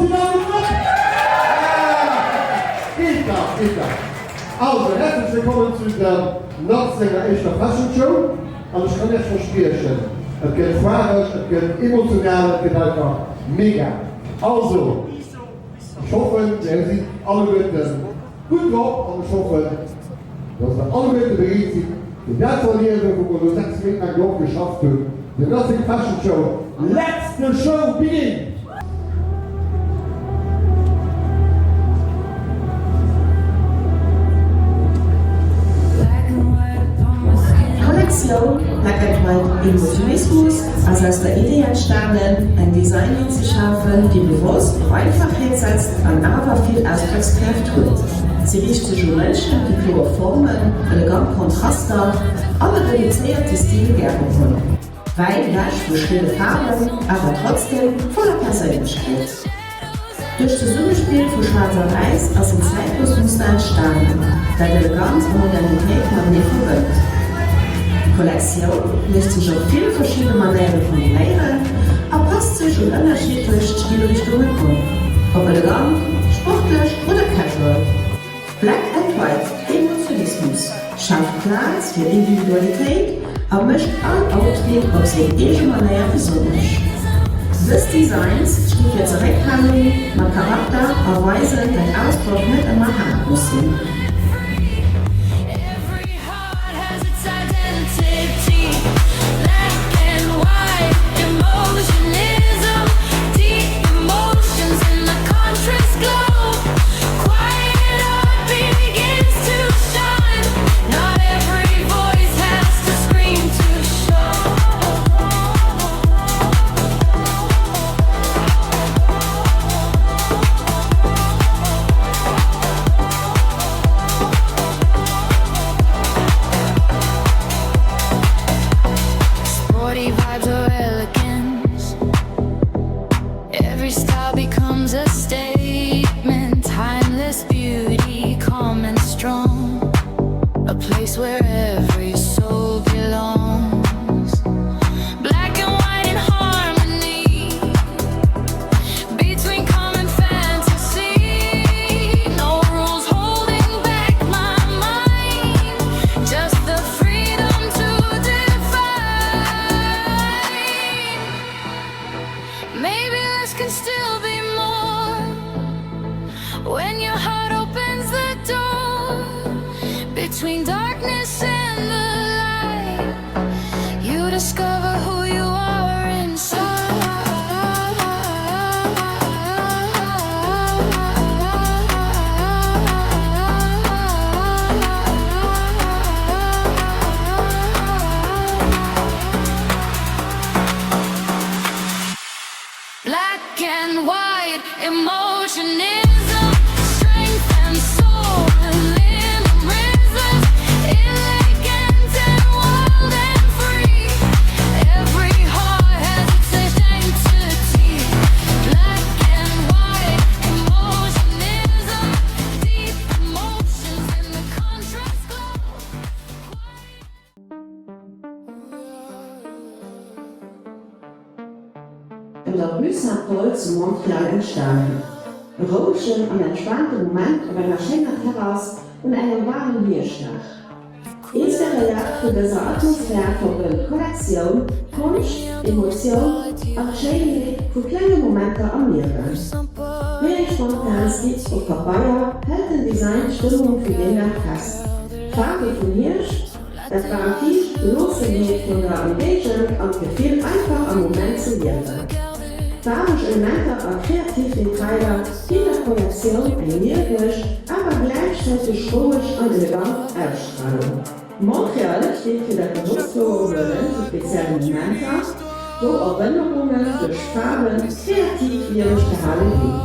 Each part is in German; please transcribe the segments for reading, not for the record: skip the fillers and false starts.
Sie Damen und Herren! Geht da. Also, herzlich willkommen zu der Nachtsänger echter Fashion Show. Und ich kann jetzt versprechen, es geht fahrisch, es geht emotional, es geht einfach mega. Also, ich hoffe, ihr seid alle gut drauf und ich hoffe, dass wir alle bereit sind, die Naturlehre, wo wir 6 Meter lang geschafft haben, die Nothing Fashion Show. Let the show begin! Kollektion Black and White Emotionismus, also aus der Idee entstanden, ein Design zu schaffen, die bewusst auf Einfachheit setzt, an aber viel Ausdruckskraft tut. Sie richtet sich um Menschen, die klare Formen, elegant Kontraste, alle reduzierte Stilgebungen. Weit weg verschiedene Farben, aber trotzdem voller Persönlichkeit. Durch das Zusammenspiel von Schwarz und Weiß aus dem Zeitlosmuster entstanden, der Eleganz und Modernität magnetisch verbindet. Die Kollektion lässt sich auf viele verschiedene Manieren kombinieren, aber passt sich in unterschiedliche Stilrichtungen an. Ob elegant, sportlich oder casual. Black and White Emotionismus schafft Platz für Individualität, aber mischt alle Outfit auf seine eigene Manier besonders. This Designs steht für Zurückhaltung, mit Charakter, erweisen den Ausdruck nicht immer hart muss sein. Between darkness and the light, you discover who you are inside. Black and white emotionism. In der Rue Saint-Paul zu Montreal entstanden. Rauschen am entspannten Moment auf einer schönen Terrasse und einem warmen Bierschlag. Inspiriert für diese Atmosphäre verbindet Kollektion, Kunst, Emotion und Schönheit für kleine Momente am Meeren. Wenig Spontanität und Papaya hält den Design Stimmung für den Tag fest. Farbe von Hirsch, das garantiert Lossigkeit von der Engagement und Gefühl einfach am Moment zu leben. Farbige Elemente und kreativ den Kleider, die der Kollektion eine lyrisch, aber gleichzeitig ruhig und elegant Ausstrahlung. Montreal steht für das Bewusstsein für spezielle Momente, wo Erinnerungen durch Farben kreativ lyrisch gehalten werden.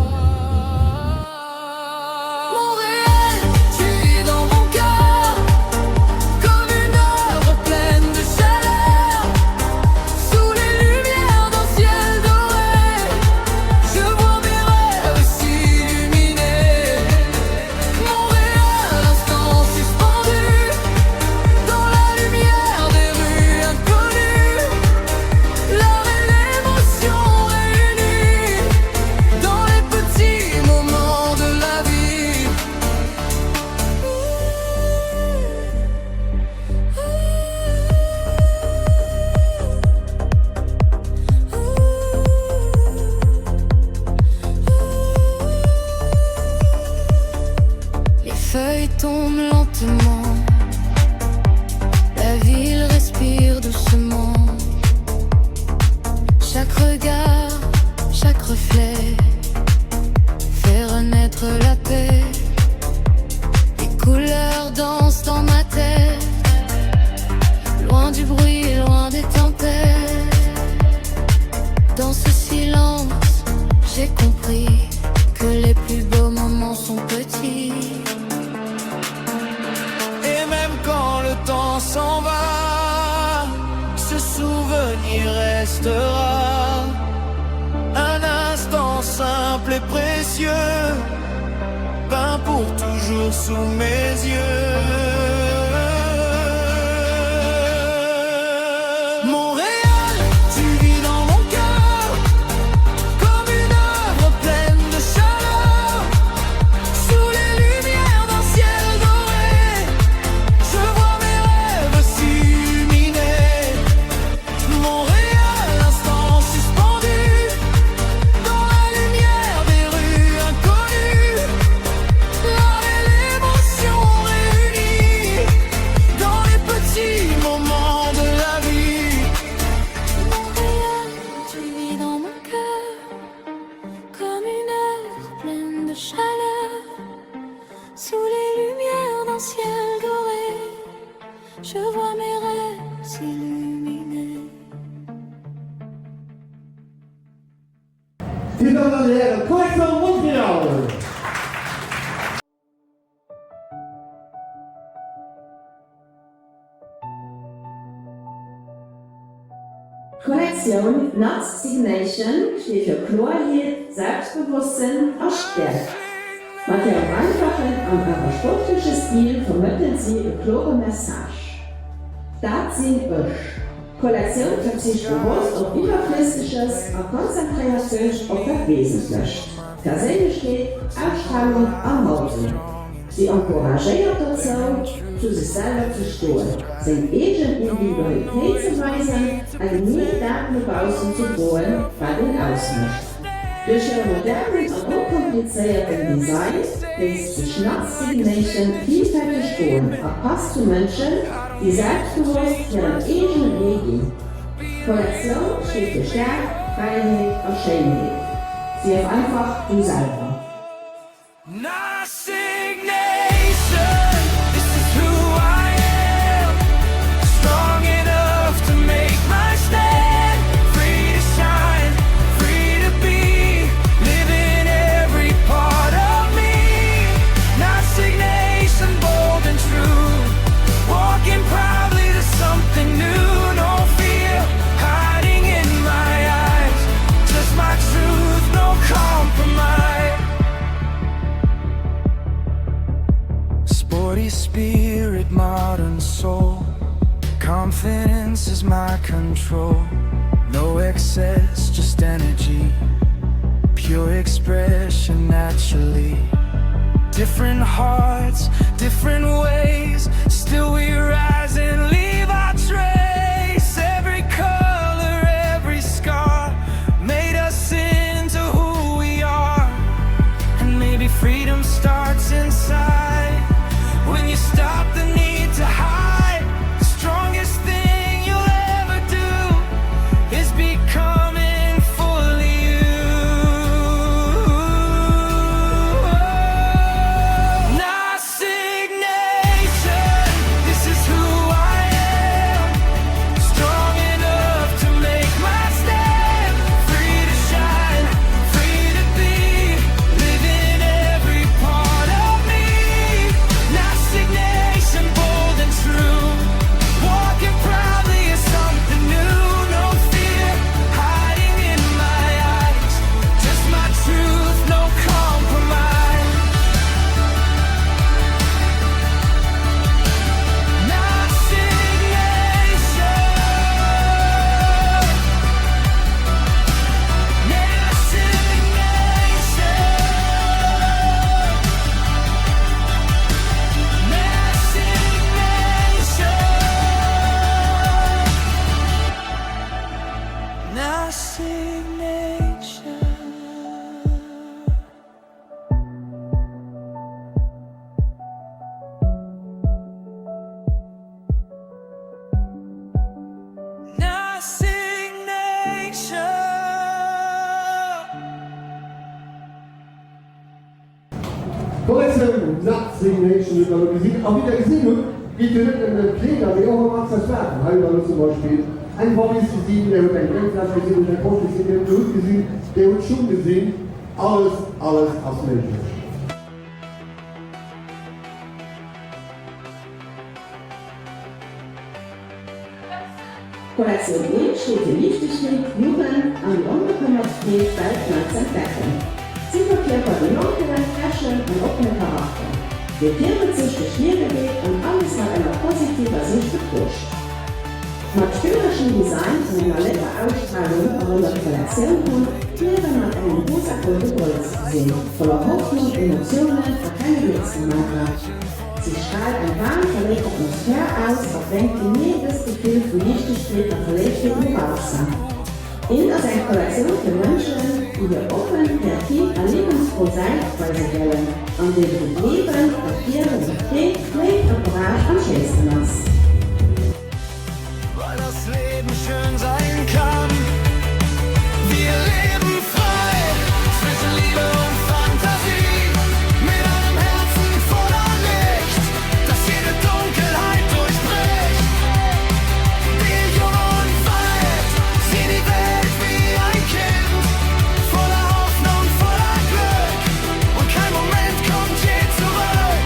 Dans les petits nuit tombe lentement. La ville respire doucement. Chaque regard, chaque reflet fait renaître la paix. Les couleurs dansent dans ma tête, loin du bruit, loin des tempêtes. Dans ce silence, j'ai compris que les plus beaux moments sont petits. Et même quand le temps s'en va, ce souvenir restera. Un instant simple et précieux, peint pour toujours sous mes yeux. Montréal, tu vis dans mon cœur, comme une œuvre pleine de chaleur. Sous les lumières d'un ciel doré, je vois mes rêves s'illuminer. Montréal, instant suspendu, dans la lumière des rues inconnues. L'art et l'émotion réunis, dans les petits moments de la vie. Montréal, tu vis dans mon cœur, comme une œuvre pleine de chaleur. Sous les lumières d'un ciel doré, je vois mes rêves s'illuminer. Die dames en heren, Collector Montreal. Kollektion Not Signation steht für Klarheit, Selbstbewusstsein und Stärke. Mit ihrem einfachen und aber sportlichen Stil vermitteln sie eine klare Message. Das sind ich. Kollektion verzichtet bewusst auf Überflüssiges und konzentriert sich auf das Wesentliche. Persönlichkeit, Ausstrahlung und Haltung. Sie encouragiert dazu, zu sich selber zu stehen, seine eigene Individualität zu weisen und nie Daten nach außen zu bauen, was ihn ausmacht. Durch ihre modernen und unkomplizierten Design lässt sich Not Signation vielfältig stehen und passt zu Menschen, die selbstbewusst ihren eigenen Weg gehen. Kollektion steht für Stärke, Freiheit und Schönheit. Sie ist einfach du selber. Spirit, modern soul, confidence is my control. No excess, just energy, pure expression naturally. Different hearts, different ways, still we rise and leave our trace. Every color, every scar made us into who we are. And maybe freedom starts inside. When you stop the need to hide, the strongest thing you'll ever do is becoming fully you. Not signation, this is who I am. Kollektion Nachtsignation über gesehen, auch wieder gesehen, wie die Pfleger, die auch mal zerschlagen, Halber zum Beispiel. Ein Hobbys gesehen, der hat ein Grenzland gesehen, der Koch gesehen, der hat Blut gesehen, der hat Schuh gesehen, alles aus Menschen. Kollektion E steht die Lichtigkeit, Jugend an die unbekümmertheit Weltplatz entdecken. Sie verkörpert die lockere, frische und offene Charakter. Der Tiere sich durch Schwere geht und alles nach einer positiven Sicht gepusht. Mit spürerischen Design und einer letzten Ausstrahlung an der Kollektion klären mit einem großartigen Holz sehen, voller Hoffnung, Emotionen, Erkennungsmarker. Sie strahlt ein warm verlegte Atmosphäre aus, auf welche jedes Gefühl von Lichtigkeit und Verlegtheit im Bauch sind. In seiner Kollektion für Menschen, die wir offen, kreativ und lebensfroh sein, weil sie wollen, an denen das Leben, Papier und Krieg, Pflege und Courage am schönsten ist. Weil das Leben schön sein kann. Wir leben frei zwischen Liebe und Fantasie, mit einem Herzen voller Licht, das jede Dunkelheit durchbricht. Wir jung und weit sehen die Welt wie ein Kind, voller Hoffnung, voller Glück, und kein Moment kommt je zurück.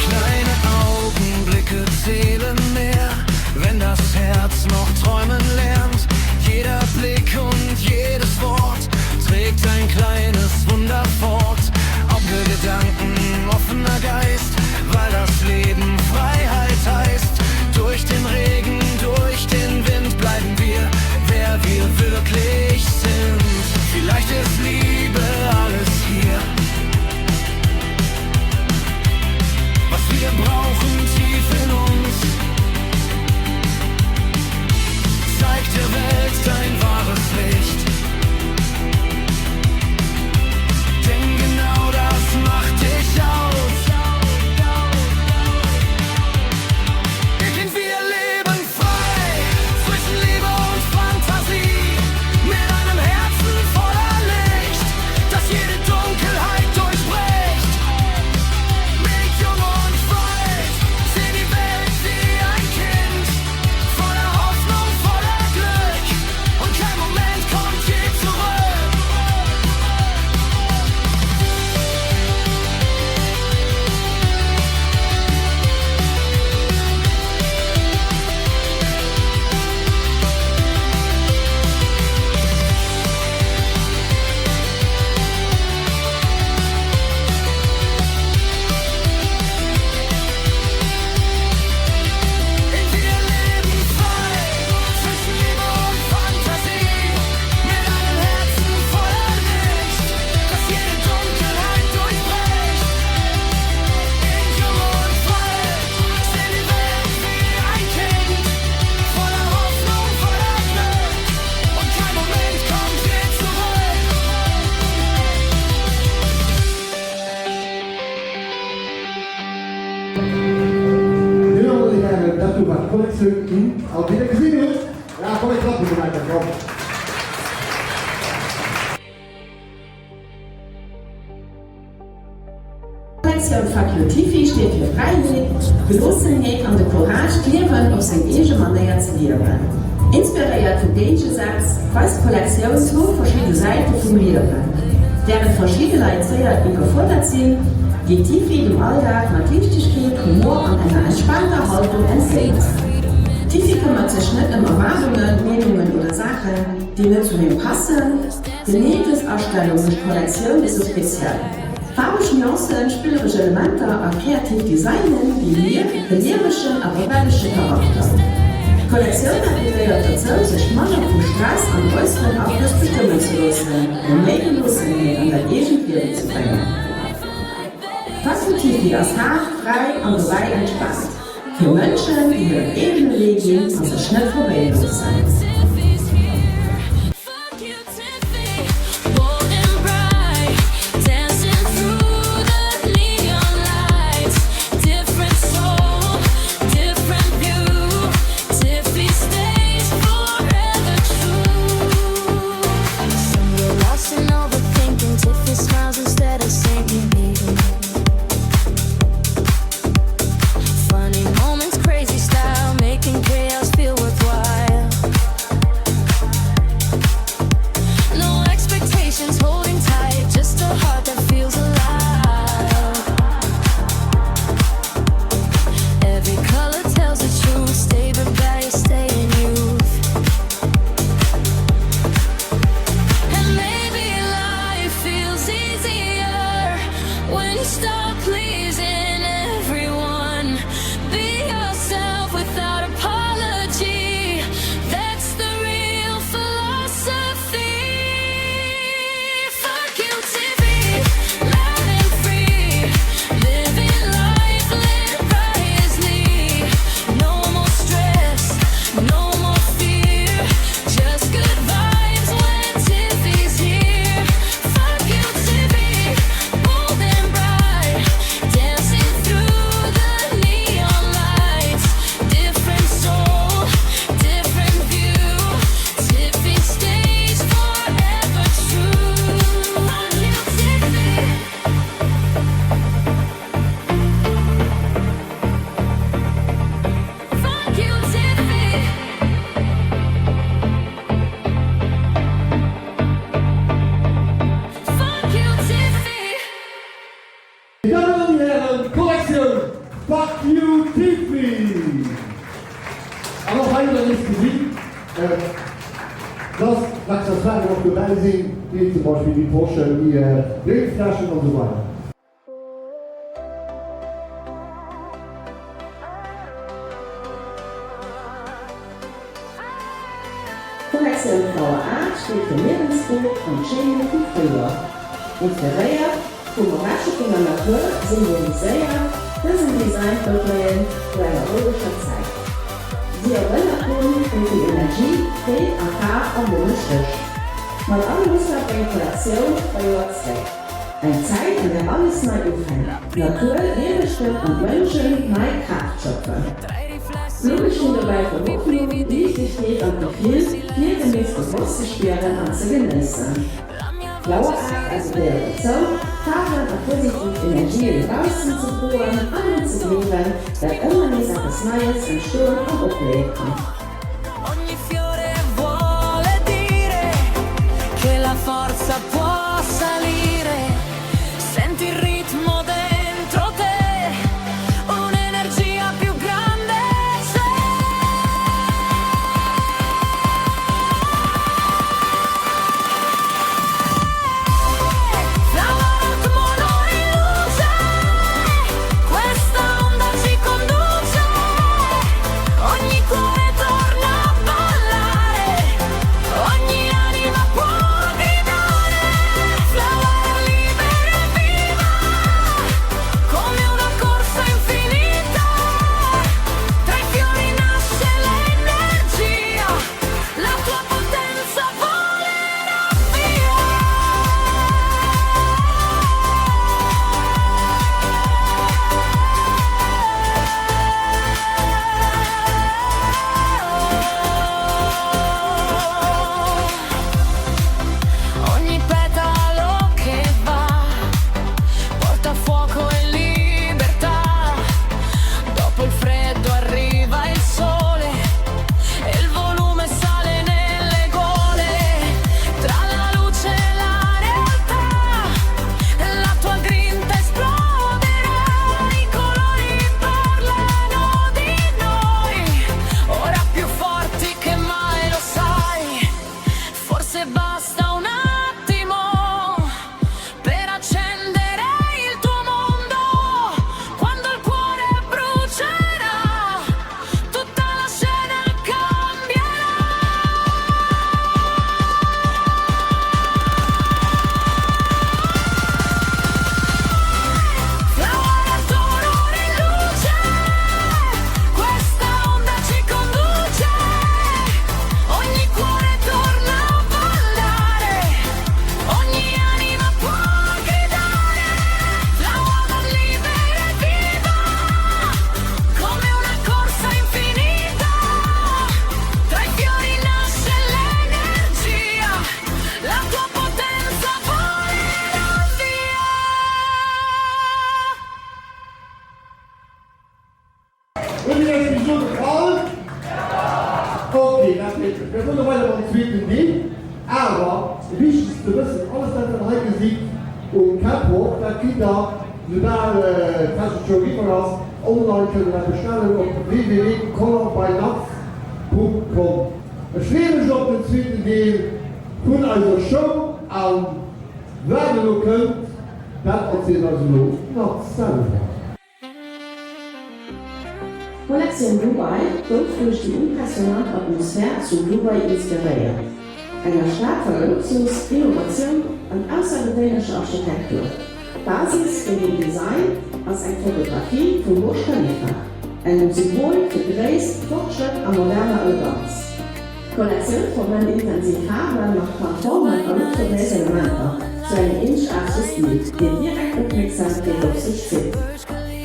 Kleine Augenblicke zählen mehr, wenn das Herz noch träumen lernt. Jeder Blick und jedes Wort trägt ein kleines Wunder fort. Offene Gedanken, offener Geist, weil das Leben Freiheit heißt. Durch den Regen, durch den Wind bleiben wir, wer wir wirklich sind. Vielleicht ist Liebe alles hier, was wir brauchen tief in uns. Zeig der Welt dein wahres Licht, denn genau das macht dich aus. Wir leben frei zwischen Liebe und Fantasie, mit einem Herzen voller Licht, das jede Dunkelheit durchbricht. Mit jung und weit sehen die Welt wie ein Kind, voller Hoffnung, voller Glück, und kein Moment kommt je zurück. Wir leben frei zwischen Liebe und Fantasie, mit einem Herzen voller Licht, das jede Dunkelheit durchbricht. Jung und weit sehen die Welt wie ein Kind, voller Hoffnung, voller Glück, und kein Moment kommt je zurück. Ja, meine Herren, dazu war Kollektion auch wieder gesehen. Ja, komm, ich klappe so weiter, komm. Kollektion Fakultivi steht für Freiheit, Gelassenheit und der Courage, Leben auf seine eigene Manier zu leben. Inspiriert von diesem Satz weist die Kollektion zwei verschiedene Seiten vom Leben. Deren Verschiedenheit sehr überfordert sind, die Tifi im Alltag mit Leichtigkeit, Humor und einer entspannten Haltung entsteht. Tifi kümmert sich nicht um Erwartungen, Meinungen oder Sachen, die nicht zu ihm passen. Die Liebesausstellung und Kollektion ist so speziell. Farbige Nuancen, spielerische Elemente und kreativ Designen, die mir belebischen, aber rebellischen Charakter. Die Kollektion appelliert dazu, sich Mann auf dem Straß am äußeren Abriss bestimmen zu lassen, um Regellosigkeit an der Leben zu bringen. Fakultivi ist hart, frei und dabei entspannt. Für Menschen, die ihren eigenen Weg gehen und sich nicht vorbeilos sind. Fuck you, Tiffy, bold and bright, dancing through the neon lights, different souls. Designer ist gesehen, dass Accessoires noch dabei sind, wie zum Beispiel die Porsche, die Trinkflaschen und so weiter. Kollektion VA steht für Lebensbuch und Schäden von früher. Inspiriert vom Überraschung von der Natur symbolisiert diesen Designproblem für eine ruhige Zeit. Sie erinnern mit die Energie, Feld, AK und Bundesstrich. Mal alles auf eine Kollektion bei WhatsApp. Eine Zeit, in der alles neu aufhängt. Natur, Lebensmittel und Menschen neue Kraft schöpfen. Logisch und dabei Verwurzelung, wichtig steht am Profil, hier gemäß bewusst zu spüren und zu genießen. Blaue Art, also der Rezeption, Tafeln und positiv Energie in draußen zu holen, anderen zu leben, dass immer nicht etwas Neues im Sturm und Aufleben kommt. Ogni fiore vuole dire che la forza può salire. Senti il ritmo dentro te, un'energia più grande c'è. L'atomo non in luce, questa onda ci conduce. Ogni cuore torna a ballare, ogni anima può gridare. Flower libera e viva, come una corsa infinita. Tra i fiori nasce l'energia, la tua potenza volerà via. Ogni petalo che va porta fuoco e libertà. Dopo il freddo arriva il sole e il volume sale nelle gole. Tra la luce e la realtà la tua grinta esploderà. I colori parlano di noi, ora più forti che mai, lo sai. Forse basta un attimo per accendere il tuo mondo. Quando il cuore brucerà, tutta la scena cambierà. Flower Arturo in luce, questa onda ci conduce. Ogni cuore torna a ballare, ogni anima può gridare. Flower libera e viva, come una corsa infinita. Tra i fiori nasce l'energia, la tua potenza volerà via. Wenn ihr das nicht so gefallen? Okay, das geht. Wir wollen weiter beim zweiten Weg. Aber wichtig ist zu wissen, alles, was man heute sieht, und Capo, da Kinder, sogar Taschenjourney online können wir bestellen auf www.colorbynuts.com. Ich lebe schon auf den zweiten Teil von einer Show an Werbelocken, das erzählt also noch selber. Kollektion Dubai wird durch die impressionante Atmosphäre zu Dubai inspiriert. Einer Stadt voller Luxus, Innovation und außergewöhnlicher Architektur. Basis für den Design als eine Fotografie von Burj Khalifa. Ein Symbol für Grace, Fortschritt und moderne Eleganz. Kollektion verwendet intensiv Farben nach Plattformen und luxuriöse Elemente zu einem einzigartigen Stil, der direkt Aufmerksamkeit auf sich zieht.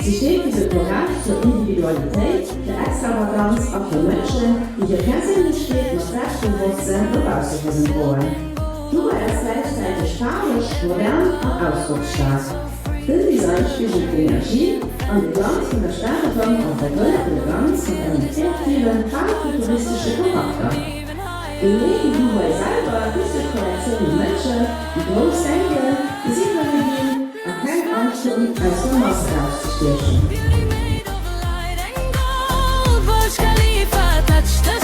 Sie steht für das Programm zur Individualität, der Extravaganz auch für Menschen, die ihre Persönlichkeit und Selbstbewusstsein herauszufinden wollen. Dubai ist gleichzeitig farbig, modern und ausdrucksstark. Das Design spiegelt die Energie und den Glanz von der Stärkung und der Eleganz mit einem kreativen, farbfuturistischen Charakter. Im Leben Dubai selber ist die Kollektion die Menschen, die groß denken, die sich verlieben, und keine Angst haben, als der Maske auszustechen. Burj Khalifa touched the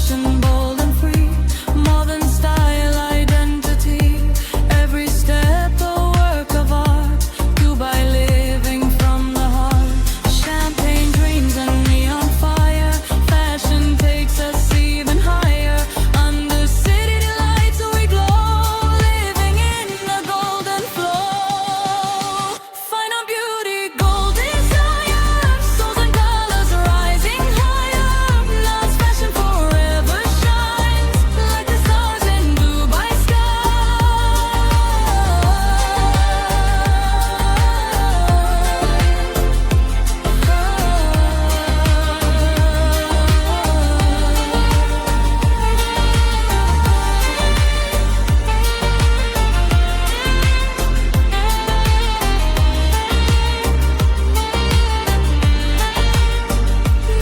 fashion, bold and free, modern style, identity. Every step a work of art, Dubai living from the heart. Champagne dreams and neon fire, fashion takes us even higher. Under city lights we glow, living in the golden flow. Fine on beauty, gold desire, souls and colors rising higher. Love's fashion forever shines, like the stars in Dubai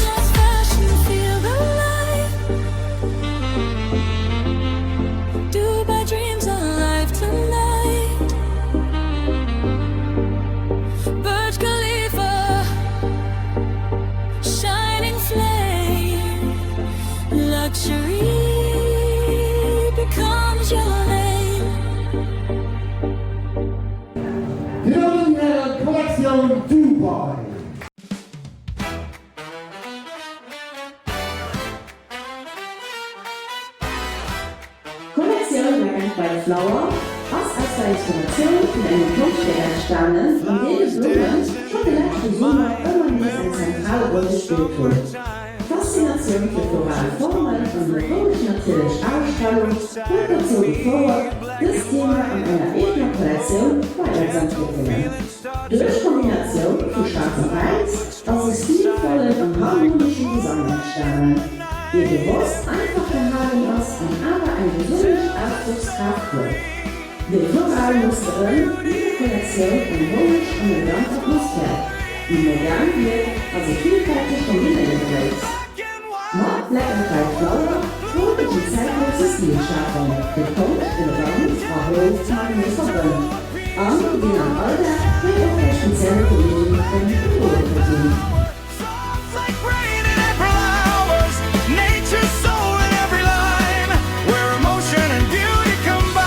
Love's fashion, feel the light. Dubai dreams alive tonight. Burj Khalifa, shining flame. Luxury becomes your name. Die Kollektion Dubai. Kollektion Dragon by Flower ist als der Inspiration von einem Kunstwerk entstanden, in dem Blumen schon die letzten Sommer immer mehr eine zentrale Rolle gespielt wird. Faszination für florale Formen und methodisch natürliche Ausstrahlung wird dazu gefordert, das Thema in einer eigenen Kollektion weiterzuentwickeln. Durch Kombination von Schwarz und Weiß aus stilvollen und harmonischen Design entstanden, die bewusst einfach gehalten ist und aber eine besondere Ausdruckskraft wird. Die floralen Musterin in der Kollektion harmonisch und elegant Atmosphäre, die modern wird, also vielfältig kombiniert wird. Mod Black and White Flower wurde die zeitlose Stilschaffung, betont, elegant, erholt, harmonisch verbunden. Und die am Alltag wird auch der spezielle Kollegin von Polen verdient. Like rain in April hours, nature's soul in every line, where emotion and beauty combine.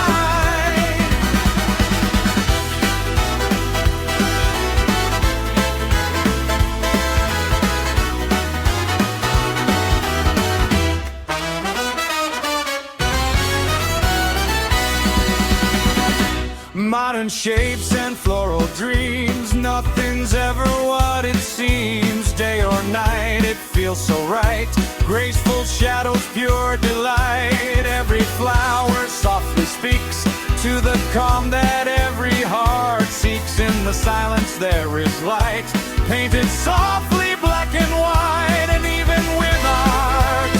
Modern shapes and floral dreams, nothing's ever what it seems. Day or night, it feels so right. Graceful shadows, pure delight. Every flower softly speaks to the calm that every heart seeks. In the silence there is light, painted softly black and white. And even with art,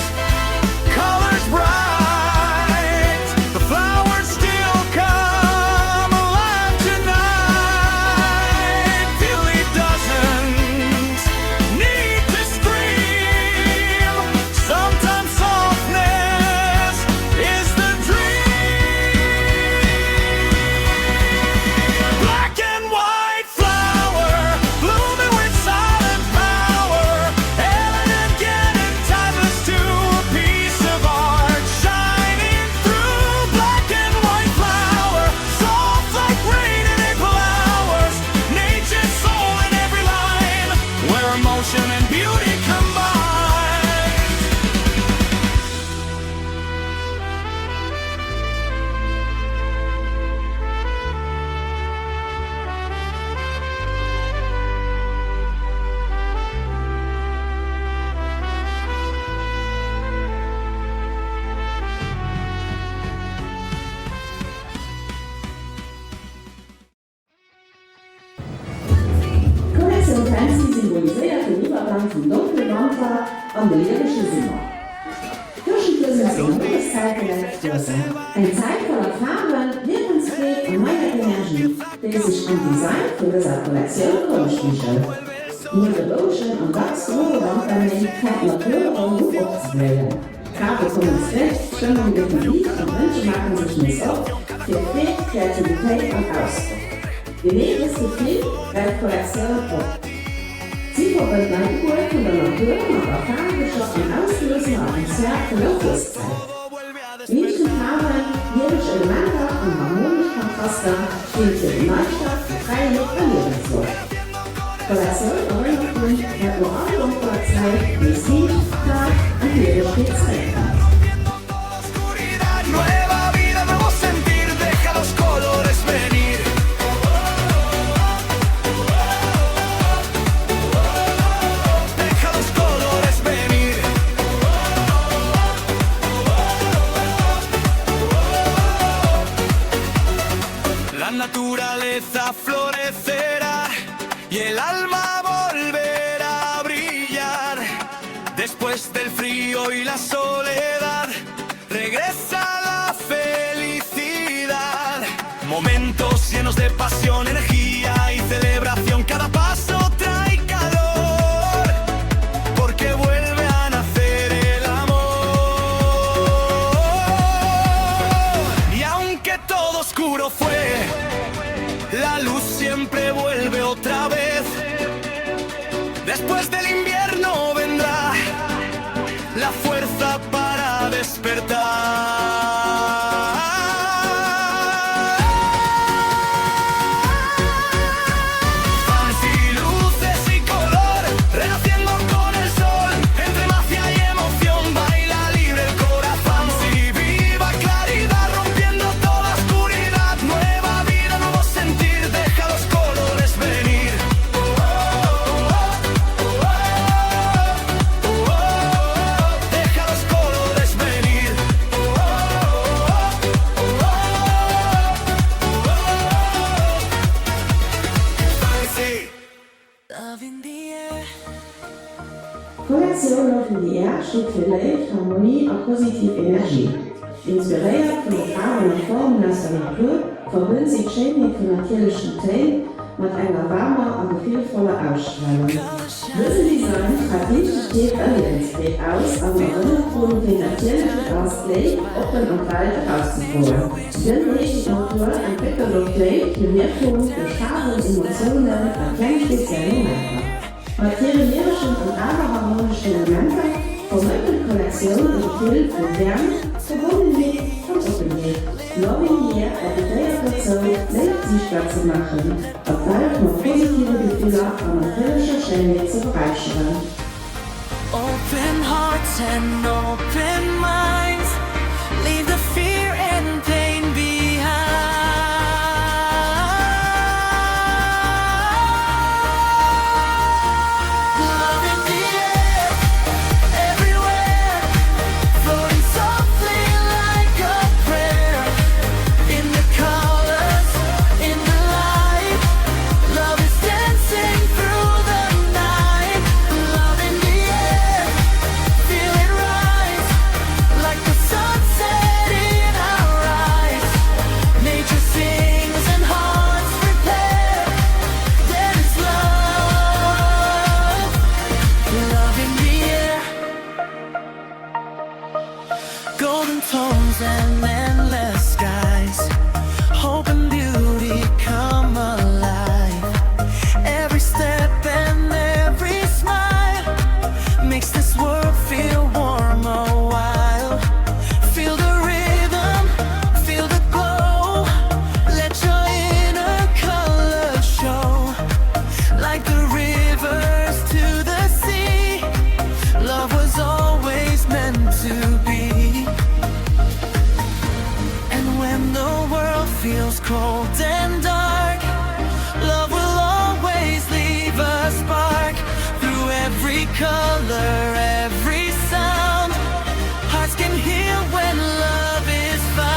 colors bright, the flowers still come alive tonight. Till he doesn't need to scream. Sometimes softness is the dream. Black and white flower, blooming with silent power. Elegant yet timeless to a piece of art. Shining through black and white flower, soft like rain in April hours. Nature's soul in every line, where emotion and beauty combine. Kollektion Fancy symbolisiert den Übergang vom dunklen Wandler an den lyrischen Sommer. Zwischendrin ist ein neues Zeitgeist fließen. Eine Zeit voller Farben, Wirkungsfähig und neuer Energie, die sich am Design von dieser Kollektion vorspiegelt. Modelotion und ganz große Wandlermen fällt natürlich auch gut aufzubilden. Farbe kommen zurecht, Stimmung wird Lied und Wünsche machen sich nicht auf für Frieden, Kreativität und Ausdruck. Die Weg ist viel, weil Kollektion auf. Sie verbindet Natur von der Natur mit erfahrenischer und auslösender Atmosphäre von der Flusszeit. Mädchenfarben, jährliche Elemente und harmonische Kontraste stehen für die Neustadt, Freiheit und Lebenslust. Kollektion erinnert mich an nur alle unserer Zeit, wie sie, Tag und Leben stets retten. Nueva vida, nuevo sentir, deja los colores venir. Deja los colores venir. La naturaleza florecerá y el alma volverá a brillar. Después del frío y la soledad, regresa la felicidad. Momentos llenos de pasión, energía y celebración. Cada paso trae calor, porque vuelve a nacer el amor. Y aunque todo oscuro fue, la luz siempre vuelve otra vez. Después del invierno vendrá la fuerza para despertar. Fancy luces y color, renaciendo con el sol. Entre magia y emoción baila libre el corazón. Si viva claridad, rompiendo toda oscuridad. Nueva vida, nuevo sentir, deja los colores venir. Deja los colores venir. Fancy. Love in the air. Kollektion Love in the Air steht für Licht, Harmonie und positive Energie. Inspiriert von den Farben und Formen aus der Natur, verbinden sie die Schönheit von natürlichen Tönen mit einer warmen und gefühlvollen Ausstrahlung. Diese Design strahlt nicht stets Lebensweg aus, aber erinnert wohl den natürlichen Ausgleich auf den Wald auszuholen. Denn die Natur entwickelt durch Licht die Wirkung für Farben und Emotionen an kleinen speziellen Momenten. Materialische und aberharmonische Elemente vermitteln Kollektionen im Gefühl von Wärme, Verbundenheit und Offenheit. Love in the Air erklärt dazu, Licht sichtbar zu machen, auf bald noch positive Gefühle von natürlicher Schönheit zu bereichern. Open hearts and open minds, leave the fear and pain behind. Love in the air, everywhere, floating softly like a prayer. In the colors, in the light, love is dancing through the night. Love in the air, feel it rise, like the sunset in our eyes. Nature sings and hearts prepare, there is love, love in the air. Golden tones and endless skies, hope and beauty come alive. Every step and every smile makes this world feel warm a while. Feel the rhythm, feel the glow, let your inner color show. Like the rivers to the sea, love was always meant to be. And when the world feels cold and dark, love will always leave a spark. Through every color, every sound, hearts can heal when love is found.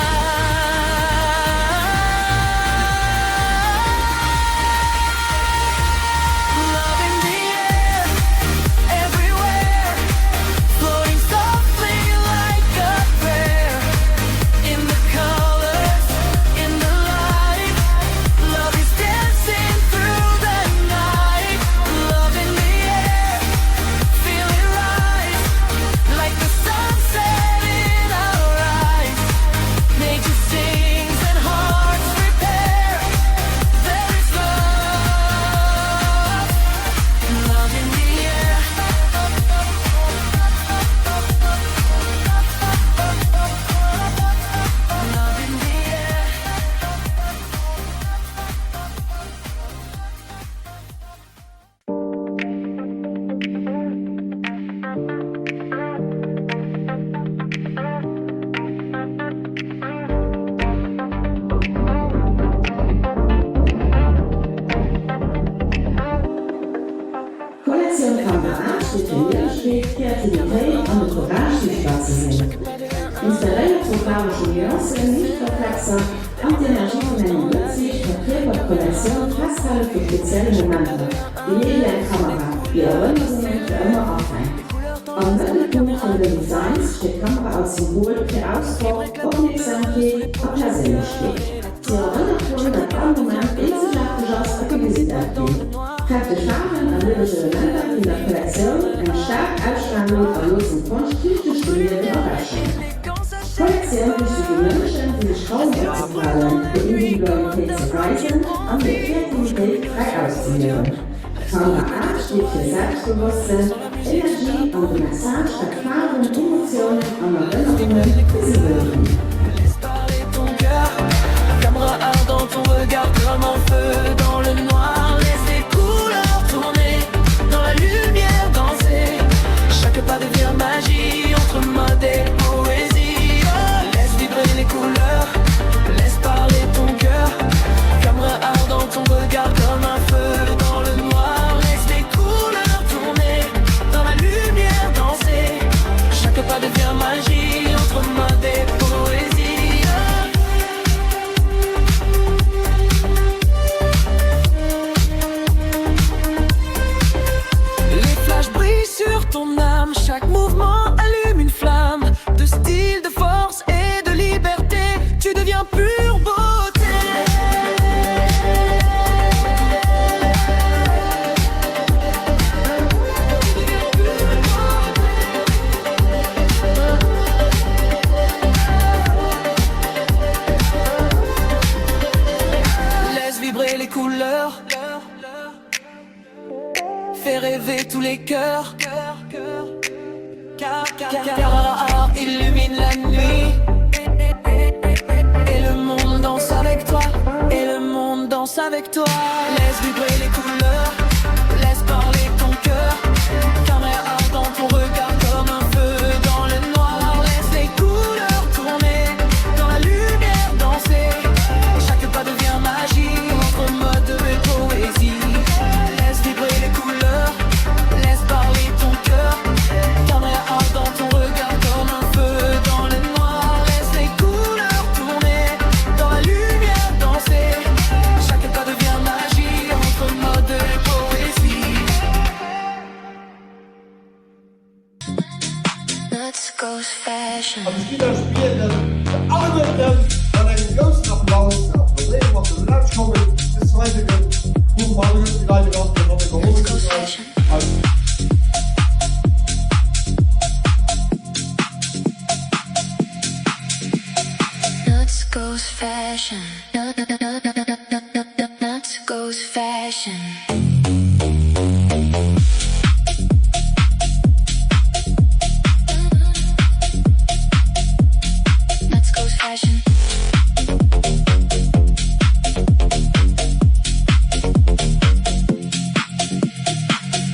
Love in the air, everywhere, floating softly like a prayer. In the colors, in the light, love is dancing through the night. Love in the air, feel it rise. integriert vokalische Nuancen, Lichtverflexer und die Energie von einem Blitzlicht verkehrt und Kollektion festhalten für spezielle Momente, die Medienkamera, die Erinnerungen für immer aufhängt. Am Mittelpunkt von den Designs steht Kamera als Symbol für Ausdruck, Aufmerksamkeit und Persönlichkeit. Sie erinnert wohl, dass am Moment insgesamt als Publizität geht. Kräfte Farben und lyrische Elemente in der Kollektion eine stark ausstrahlende und losen Kunst typisch stimmende Überraschung. Kollektion ist für die Menschen, die sich kaum aufzufallen, die Individualität zu reißen und die Kreativität frei auszunehmen. Kamera A steht für Selbstbewusstsein, Energie und die Message der Farben, Emotionen und Erinnerungen für sie wirken. Caméra art dans ton regard comme un feu dans le noir. Laisse les couleurs tourner, dans la lumière danser. Chaque pas devient magie entre mode et poésie. Laisse vibrer les couleurs, laisse parler ton cœur. Caméra art dans ton regard comme un feu dans le noir. Laisse les couleurs tourner, dans la lumière danser. Chaque pas devient magie entre mode et poésie. Ton âme, chaque mouvement allume une flamme de style, de force et de liberté. Tu deviens pure beauté. Laisse vibrer les couleurs, fais rêver tous les cœurs. Car illumine la nuit et le monde danse avec toi. Et le monde danse avec toi. Laisse vibrer les couleurs, laisse parler ton cœur. Caméra dans ton regard comme un feu dans le noir. Laisse les couleurs tourner, dans la lumière danser. Chaque pas devient magie entre mode et poésie. Laisse vibrer les couleurs, laisse parler ton cœur. Caméra dans ton regard comme un feu dans le noir. Laisse les couleurs tourner, dans la lumière danser. Chaque pas devient magie entre mode et poésie. Let's go fashion. Aber ich wieder spielen, alle Menschen, dann einen großen Applaus applaudieren, was wir rauskommen, das zweite Buch mal die Leute raus, die noch geholt sind. Nuts goes fashion. Nuts goes fashion. Nuts goes fashion.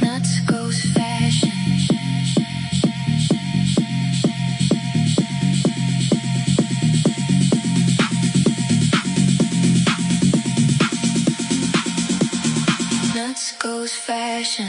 Nuts goes fashion. Nuts goes fashion.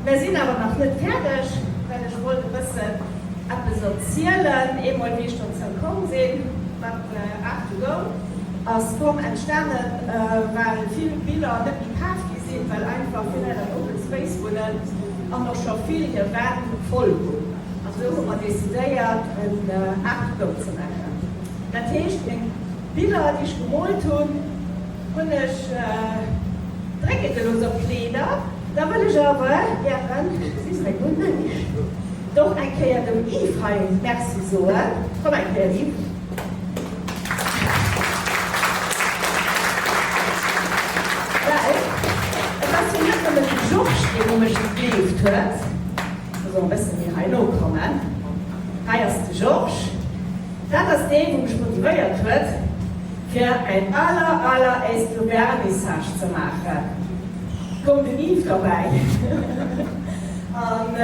Wir sind aber noch nicht fertig, weil ich wollte wissen, ob wir so Zielen, eben wie ich schon zum Kommen sehen, was 8 to go, aus Form entstanden, weil viele Bilder nicht gekauft sind, weil einfach viele in Open Space wurden und noch schon viele werden folgen. Also haben wir dezidiert, 8 to go zu machen. Natürlich, die Bilder, die ich gemalt habe, und ich drücke los auf Kleider. Da will ich aber, ja, das ist ein guter Mensch. Doch ein kreativer Yves, merci so, komm ein kreativ. Weil, was wir nicht mit dem Job stehen, wo mich gelebt hat, so ein bisschen wie Heino kommen, heißt George, das ist der, wo mich motiviert wird, für ein allererste Vernissage zu machen. Kommt der Yves dabei. Und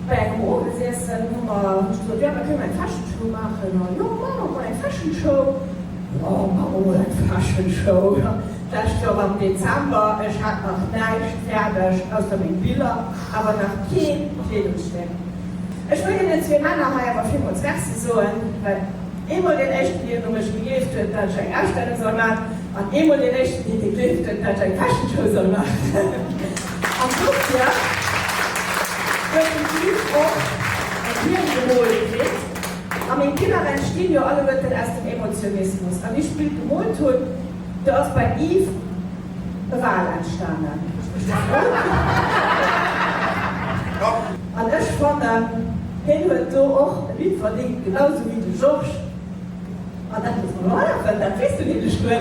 bei einem Obersessen haben wir gesagt, ja, wir können eine Fashion-Show machen. Und, ja, machen wir eine Fashion-Show. Oh, machen wir eine Fashion-Show. Das ist schon im Dezember. Ich hatte noch nichts fertig, außer mit Bildern, aber noch kein Kleidungsstück. Ich will Ihnen zwei Männer aber für uns wegzusuchen, weil immer den echten, die mich gegeben hat, dass ich eine Ausstellung soll machen. Und immer die Rechte, die geklebt hat, dass ich eine Fashion-Show soll machen. Und so, ja, wird die auch ein Hirngemol gekriegt. Aber in Kindern entstehen ja alle Leute aus dem Emotionismus. Und ich spiele gemalt und da ist bei Yves eine Wahl entstanden. Und ich fand, er hat so auch ein Lied verdient, genauso wie der George. Und dann muss man machen, das weißt du nicht, gut.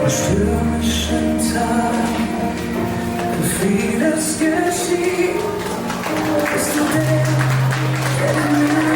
Am stürmischen Tag, wo vieles geschieht, bist du der mir